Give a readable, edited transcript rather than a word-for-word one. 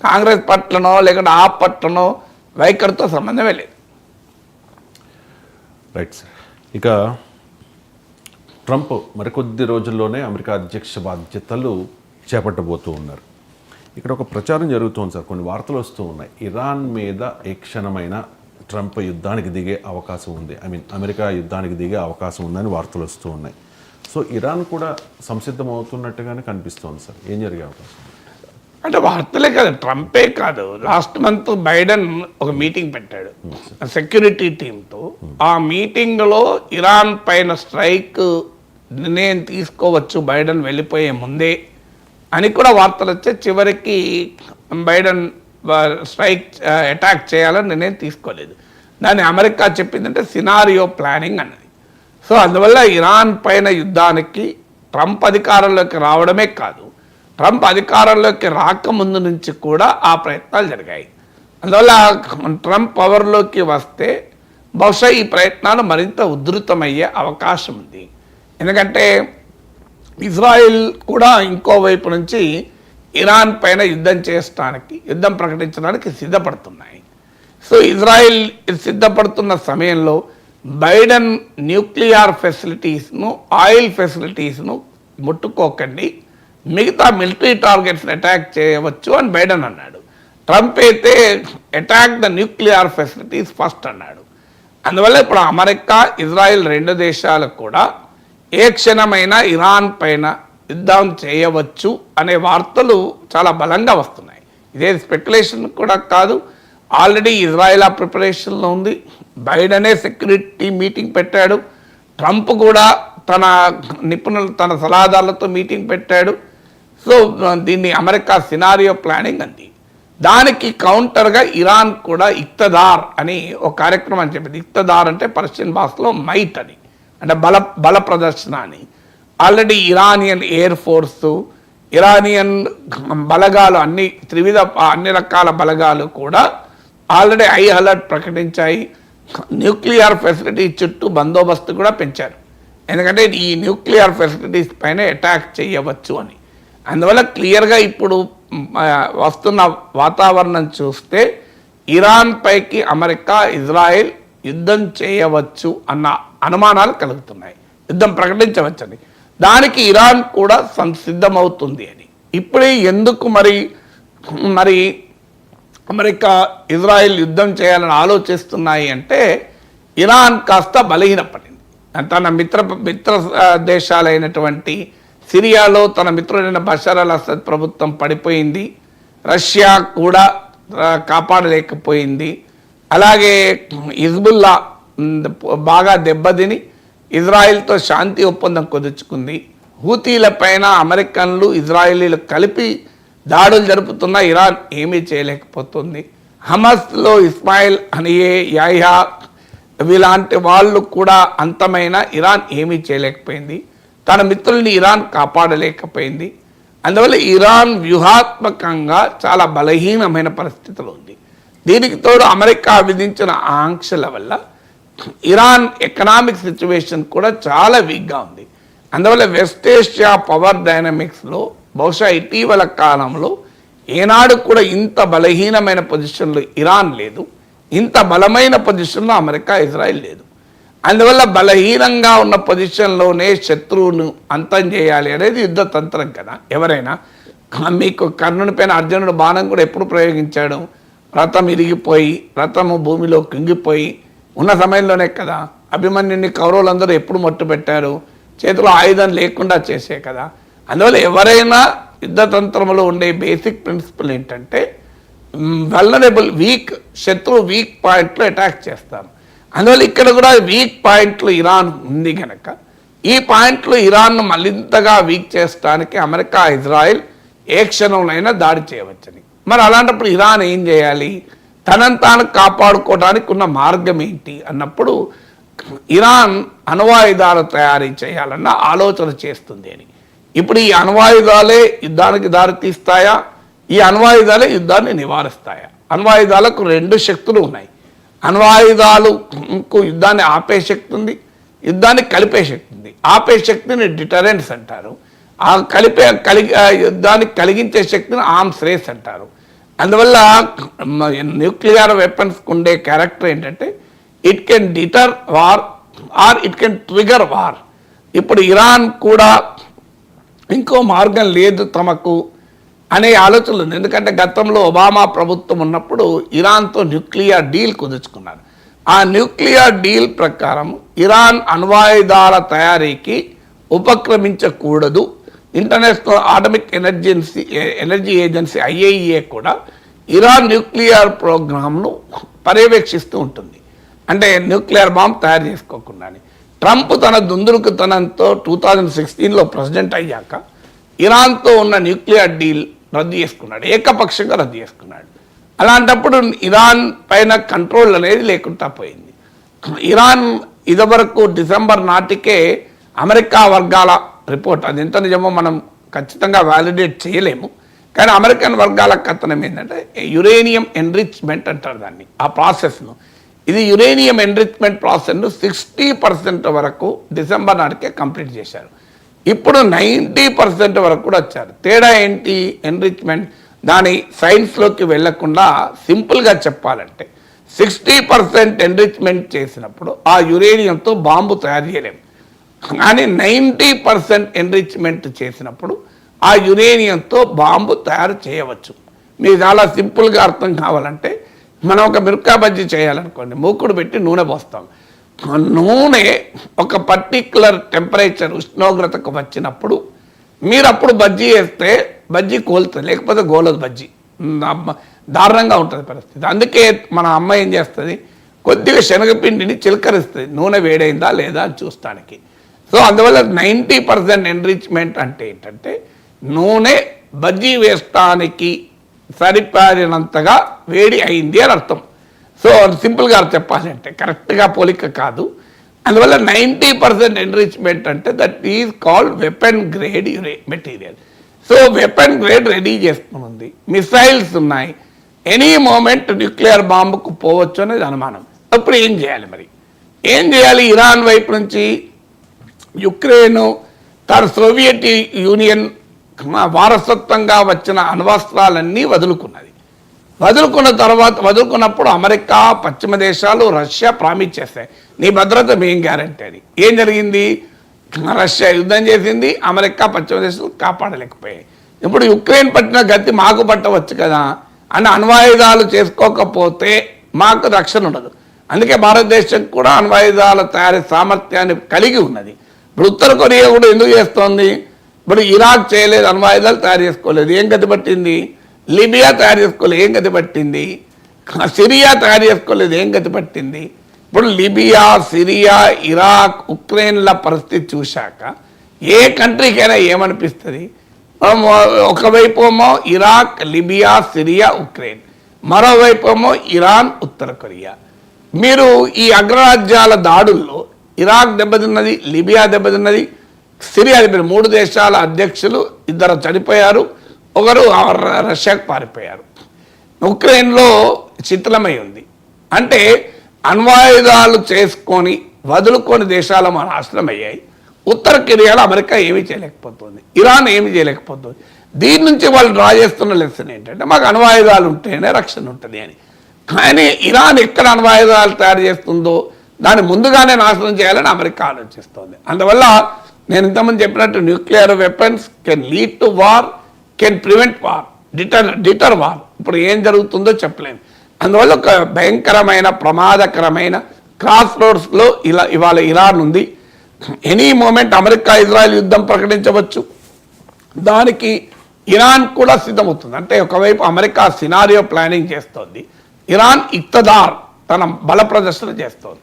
కాంగ్రెస్ పట్లనో లేకుంటే ఆ పట్లనో వైఖరితో సంబంధమే లేదు. Right sir. ఇక ట్రంప్ మరికొద్ది రోజుల్లోనే అమెరికా అధ్యక్ష బాధ్యతలు చేపట్టబోతూ ఉన్నారు. ఇక్కడ ఒక ప్రచారం జరుగుతోంది సార్, కొన్ని వార్తలు వస్తూ ఉన్నాయి. ఇరాన్ మీద ఏ క్షణమైన ట్రంప్ యుద్ధానికి దిగే అవకాశం ఉంది, అమెరికా యుద్ధానికి దిగే అవకాశం ఉందని వార్తలు వస్తూ ఉన్నాయి. సో ఇరాన్ కూడా సంసిద్ధమవుతున్నట్టుగానే కనిపిస్తోంది సార్. ఏం జరిగే అవకాశం? అంటే వార్తలే కాదు, ట్రంపే కాదు, లాస్ట్ మంత్ బైడెన్ ఒక మీటింగ్ పెట్టాడు సెక్యూరిటీ టీంతో. ఆ మీటింగ్లో ఇరాన్ పైన స్ట్రైక్ నిర్ణయం తీసుకోవచ్చు బైడెన్ వెళ్ళిపోయే ముందే అని కూడా వార్తలు వచ్చే, చివరికి బైడెన్ స్ట్రైక్ అటాక్ చేయాలని నిర్ణయం తీసుకోలేదు. దాన్ని అమెరికా చెప్పిందంటే సినారియో ప్లానింగ్ అన్నది. సో అందువల్ల ఇరాన్ పైన యుద్ధానికి ట్రంప్ అధికారంలోకి రావడమే కాదు, ట్రంప్ అధికారంలోకి రాకముందు నుంచి కూడా ఆ ప్రయత్నాలు జరిగాయి. అందువల్ల ట్రంప్ పవర్లోకి వస్తే బహుశా ఈ ప్రయత్నాలు మరింత ఉధృతమయ్యే అవకాశం ఉంది. ఎందుకంటే ఇజ్రాయిల్ కూడా ఇంకోవైపు నుంచి ఇరాన్ పైన యుద్ధం ప్రకటించడానికి సిద్ధపడుతున్నాయి. సో ఇజ్రాయిల్ సిద్ధపడుతున్న సమయంలో బైడెన్ న్యూక్లియర్ ఫెసిలిటీస్ను, ఆయిల్ ఫెసిలిటీస్ను ముట్టుకోకండి, మిగతా మిలిటరీ టార్గెట్స్ని అటాక్ చేయవచ్చు అని బైడెన్ అన్నాడు. ట్రంప్ అయితే attack the nuclear facilities first అన్నాడు. అందువల్ల ఇప్పుడు అమెరికా, ఇజ్రాయెల్ రెండు దేశాలకు కూడా ఏ క్షణమైనా ఇరాన్ పైన యుద్ధం చేయవచ్చు అనే వార్తలు చాలా బలంగా వస్తున్నాయి. ఇదే స్పెక్యులేషన్ కూడా కాదు, ఆల్రెడీ ఇజ్రాయెల్ ఆ ప్రిపరేషన్లో ఉంది. బైడెనే సెక్యూరిటీ మీటింగ్ పెట్టాడు, ట్రంప్ కూడా తన నిపుణులు తన సలహాదారులతో మీటింగ్ పెట్టాడు. సో దీన్ని అమెరికా సినారియో ప్లానింగ్ అంది. దానికి కౌంటర్గా ఇరాన్ కూడా ఇక్తదార్ అని ఒక కార్యక్రమం చెప్పింది. ఇక్తదార్ అంటే పర్షియన్ భాషలో మైట్ అని, అంటే బల ప్రదర్శన అని. Already Iranian air force, Iranian బలగాలు అన్ని రకాల బలగాలు కూడా ఆల్రెడీ హై అలర్ట్ ప్రకటించాయి. న్యూక్లియర్ ఫెసిలిటీ చుట్టూ బందోబస్తు కూడా పెంచారు, ఎందుకంటే ఈ న్యూక్లియర్ ఫెసిలిటీస్ పైన అటాక్ చేయవచ్చు అని. అందువల్ల క్లియర్గా ఇప్పుడు వస్తున్న వాతావరణం చూస్తే ఇరాన్ పైకి అమెరికా, ఇజ్రాయెల్ యుద్ధం చేయవచ్చు అన్న అనుమానాలు కలుగుతున్నాయి, యుద్ధం ప్రకటించవచ్చని. దానికి ఇరాన్ కూడా సంసిద్ధమవుతుంది అని. ఇప్పుడే ఎందుకు మరి అమెరికా, ఇజ్రాయెల్ యుద్ధం చేయాలని ఆలోచిస్తున్నాయి అంటే ఇరాన్ కాస్త బలహీనపడింది. తన మిత్ర దేశాలైనటువంటి సిరియాలో తన మిత్రుడైన బషర్ అల్ అసద్ ప్రభుత్వం పడిపోయింది, రష్యా కూడా కాపాడలేకపోయింది. అలాగే హిజ్బుల్లా బాగా దెబ్బతిని ఇజ్రాయిల్తో శాంతి ఒప్పందం కుదుర్చుకుంది. హూతీల పైన అమెరికన్లు, ఇజ్రాయిలీలు కలిపి దాడులు జరుపుతున్న ఇరాన్ ఏమీ చేయలేకపోతుంది. హమస్లో ఇస్మాయిల్ హనియే, యాహ్యా ఇలాంటి వాళ్ళు కూడా అంతమైన ఇరాన్ ఏమీ చేయలేకపోయింది. తన మిత్రుల్ని ఇరాన్ కాపాడలేకపోయింది. అందువల్ల ఇరాన్ వ్యూహాత్మకంగా చాలా బలహీనమైన పరిస్థితిలో ఉంది. దీనికి తోడు అమెరికా విధించిన ఆంక్షల వల్ల ఇరాన్ ఎకనామిక్ సిచ్యువేషన్ కూడా చాలా వీక్గా ఉంది. అందువల్ల వెస్ట్ ఏషియా పవర్ డైనమిక్స్లో బహుశా ఇటీవల కాలంలో ఏనాడు కూడా ఇంత బలహీనమైన పొజిషన్లో ఇరాన్ లేదు, ఇంత బలమైన పొజిషన్లో అమెరికా, ఇజ్రాయెల్ లేదు. అందువల్ల బలహీనంగా ఉన్న పొజిషన్లోనే శత్రువును అంతం చేయాలి అనేది యుద్ధ తంత్రం కదా. ఎవరైనా మీకు కర్ణుని పైన అర్జునుడు బాణం కూడా ఎప్పుడు ప్రయోగించాడు? రథం ఇరిగిపోయి, రథము భూమిలో కుంగిపోయి ఉన్న సమయంలోనే కదా. అభిమన్యుని కౌరవులందరూ ఎప్పుడు మట్టు పెట్టారు? చేతిలో ఆయుధం లేకుండా చేసే కదా. అందువల్ల ఎవరైనా యుద్ధతంత్రంలో ఉండే బేసిక్ ప్రిన్సిపల్ ఏంటంటే వల్నరబుల్, శత్రువు వీక్ పాయింట్లో అటాక్ చేస్తారు. అందువల్ల ఇక్కడ కూడా వీక్ పాయింట్లు ఇరాన్ ఉంది కనుక ఈ పాయింట్లు ఇరాన్ను మరింతగా వీక్ చేయడానికి అమెరికా, ఇజ్రాయెల్ ఏ క్షణంలోనైనా దాడి చేయవచ్చని. మరి అలాంటప్పుడు ఇరాన్ ఏం చేయాలి? తనను తాను కాపాడుకోవడానికి ఉన్న మార్గం ఏంటి అన్నప్పుడు ఇరాన్ అణ్వాయుధాలు తయారీ చేయాలన్న ఆలోచన చేస్తుంది అని. ఇప్పుడు ఈ అణ్వాయుధాలే యుద్ధానికి దారితీస్తాయా? ఈ అణ్వాయుధాలే యుద్ధాన్ని నివారిస్తాయా? అణ్వాయుధాలకు రెండు శక్తులు ఉన్నాయి. అణ్వాయుధాలకు యుద్ధాన్ని ఆపే శక్తి ఉంది, యుద్ధాన్ని కలిపే శక్తి ఉంది. ఆపే శక్తిని డిటరెన్స్ అంటారు, యుద్ధాన్ని కలిగించే శక్తిని ఆర్మ్స్ రేస్ అంటారు. అందువల్ల న్యూక్లియర్ వెపన్స్ ఉండే క్యారెక్టర్ ఏంటంటే it can deter war or it can trigger war. ఇప్పుడు ఇరాన్ కూడా ఇంకో మార్గం లేదు తమకు అనే ఆలోచనలు ఉంది. ఎందుకంటే గతంలో ఒబామా ప్రభుత్వం ఉన్నప్పుడు ఇరాన్తో న్యూక్లియర్ డీల్ కుదుర్చుకున్నారు. ఆ న్యూక్లియర్ డీల్ ప్రకారం ఇరాన్ అణ్వాయుధాల తయారీకి ఉపక్రమించకూడదు. International atomic energy agency IAEA కూడా ఇరాన్ న్యూక్లియర్ ప్రోగ్రామ్ను పర్యవేక్షిస్తూ ఉంటుంది. అంటే న్యూక్లియర్ బాంబ్ తయారు చేసుకోకుండా. ట్రంప్ తన దుందుడుకుతనంతో 2016లో ప్రెసిడెంట్ అయ్యాక ఇరాన్తో ఉన్న న్యూక్లియర్ డీల్ రద్దు చేసుకున్నాడు, ఏకపక్షంగా రద్దు చేసుకున్నాడు. అలాంటప్పుడు ఇరాన్ పైన కంట్రోల్ అనేది లేకుండా పోయింది. ఇరాన్ ఇదివరకు డిసెంబర్ నాటికే అమెరికా వర్గాల రిపోర్ట్, అది ఎంత నిజమో మనం ఖచ్చితంగా వ్యాలిడేట్ చేయలేము, కానీ అమెరికన్ వర్గాల కథనం ఏంటంటే యురేనియం ఎన్రిచ్మెంట్ అంటారు దాన్ని, ఆ ప్రాసెస్ను. ఇది యురేనియం ఎన్రిచ్మెంట్ ప్రాసెస్ను 60% వరకు డిసెంబర్ నాటికే కంప్లీట్ చేశారు. ఇప్పుడు 90% వరకు కూడా వచ్చారు. తేడా ఏంటి? ఎన్రిచ్మెంట్ దాని సైన్స్లోకి వెళ్లకుండా సింపుల్గా చెప్పాలంటే 60% ఎన్రిచ్మెంట్ చేసినప్పుడు ఆ యురేనియంతో బాంబు తయారు చేయలేము, కానీ 90% ఎన్రిచ్మెంట్ చేసినప్పుడు ఆ యురేనియంతో బాంబు తయారు చేయవచ్చు. మీకు చాలా సింపుల్గా అర్థం కావాలంటే మనం ఒక మిరపకాయ బజ్జీ చేయాలనుకోండి, మూకుడు పెట్టి నూనె పోస్తాం. నూనె ఒక పర్టిక్యులర్ టెంపరేచర్ ఉష్ణోగ్రతకు వచ్చినప్పుడు మీరు అప్పుడు బజ్జీ వేస్తే బజ్జీ కోలుతుంది, లేకపోతే గోలదు బజ్జీ. దారుణంగా ఉంటుంది పరిస్థితి. అందుకే మన అమ్మ ఏం చేస్తుంది, కొద్దిగా శనగపిండిని చిలకరిస్తుంది నూనె వేడైందా లేదా అని చూస్తానికి. సో అందువల్ల 90% ఎన్రిచ్మెంట్ అంటే ఏంటంటే నూనె బజ్జీ వేస్తానికి సరిపడినంతగా వేడి అయింది అని అర్థం. సో సింపుల్గా చెప్పాలంటే కరెక్ట్గా పోలిక కాదు. అందువల్ల 90% ఎన్రిచ్మెంట్ అంటే that is called weapon grade material. So weapon grade ready చేసుకుని ఉంది, మిసైల్స్ ఉన్నాయి, ఎనీ మూమెంట్ న్యూక్లియర్ బాంబుకు పోవచ్చు అనేది అనుమానం. అప్పుడు ఏం చేయాలి? మరి ఏం చేయాలి? ఇరాన్ వైపు నుంచి యుక్రెయిన్ తన సోవియట్ యూనియన్ వారసత్వంగా వచ్చిన అణ్వస్త్రాలన్నీ వదులుకున్నప్పుడు అమెరికా, పశ్చిమ దేశాలు, రష్యా ప్రామిస్ చేస్తాయి నీ భద్రత మేం గ్యారంటీ అని. ఏం జరిగింది? రష్యా యుద్ధం చేసింది, అమెరికా, పశ్చిమ దేశాలు కాపాడలేకపోయాయి. ఇప్పుడు యుక్రెయిన్ పట్టిన గతి మాకు పట్టవచ్చు కదా అని అణ్వాయుధాలు చేసుకోకపోతే మాకు రక్షణ ఉండదు. అందుకే భారతదేశం కూడా అణ్వాయుధాల తయారీ సామర్థ్యాన్ని కలిగి ఉన్నది. ఇప్పుడు ఉత్తర కొరియా కూడా ఎందుకు చేస్తోంది? ఇప్పుడు ఇరాక్ చేయలేదు, అణ్వాయుధాలు తయారు చేసుకోలేదు, ఏం గతి పట్టింది? లిబియా తయారు చేసుకోలేదు, ఏం గతి పట్టింది? సిరియా తయారు చేసుకోలేదు, ఏం గతి పట్టింది? ఇప్పుడు లిబియా, సిరియా, ఇరాక్, ఉక్రెయిన్ల పరిస్థితి చూశాక ఏ కంట్రీకైనా ఏమనిపిస్తుంది? ఒకవైపు ఏమో ఇరాక్, లిబియా, సిరియా, ఉక్రెయిన్, మరోవైపు ఏమో ఇరాన్, ఉత్తర కొరియా. మీరు ఈ అగ్రరాజ్యాల దాడుల్లో ఇరాక్ దెబ్బతిన్నది, లిబియా దెబ్బతిన్నది, సిరియా దెబ్బతిన్నది. 3 దేశాల అధ్యక్షులు 2 చనిపోయారు, ఒకరు రష్యాకు పారిపోయారు. ఉక్రెయిన్లో శిథిలమై ఉంది. అంటే అణ్వాయుధాలు చేసుకొని వదులుకొని దేశాలు మన నాశనం అయ్యాయి. ఉత్తర కొరియాలో అమెరికా ఏమీ చేయలేకపోతుంది, ఇరాన్ ఏమీ చేయలేకపోతుంది. దీని నుంచి వాళ్ళు డ్రా చేస్తున్న లెసన్ ఏంటంటే మాకు అణ్వాయుధాలు ఉంటేనే రక్షణ ఉంటుంది అని. కానీ ఇరాన్ ఎక్కడ అణ్వాయుధాలు తయారు చేస్తుందో దాన్ని ముందుగానే నాశనం చేయాలని అమెరికా ఆలోచిస్తోంది. అందువల్ల నేను ఇంతకుముందు చెప్పినట్టు nuclear weapons can lead to war, can prevent war, deter war. ఇప్పుడు ఏం జరుగుతుందో చెప్పలేము. అందువల్ల ఒక భయంకరమైన ప్రమాదకరమైన క్రాస్ రోడ్స్లో ఇవాళ ఇరాన్ ఉంది. ఎనీ మూమెంట్ అమెరికా, ఇజ్రాయెల్ యుద్ధం ప్రకటించవచ్చు. దానికి ఇరాన్ కూడా సిద్ధమవుతుంది. అంటే ఒకవైపు అమెరికా సినారియో ప్లానింగ్ చేస్తోంది, ఇరాన్ ఇక్తదార్ తన బల ప్రదర్శన చేస్తోంది.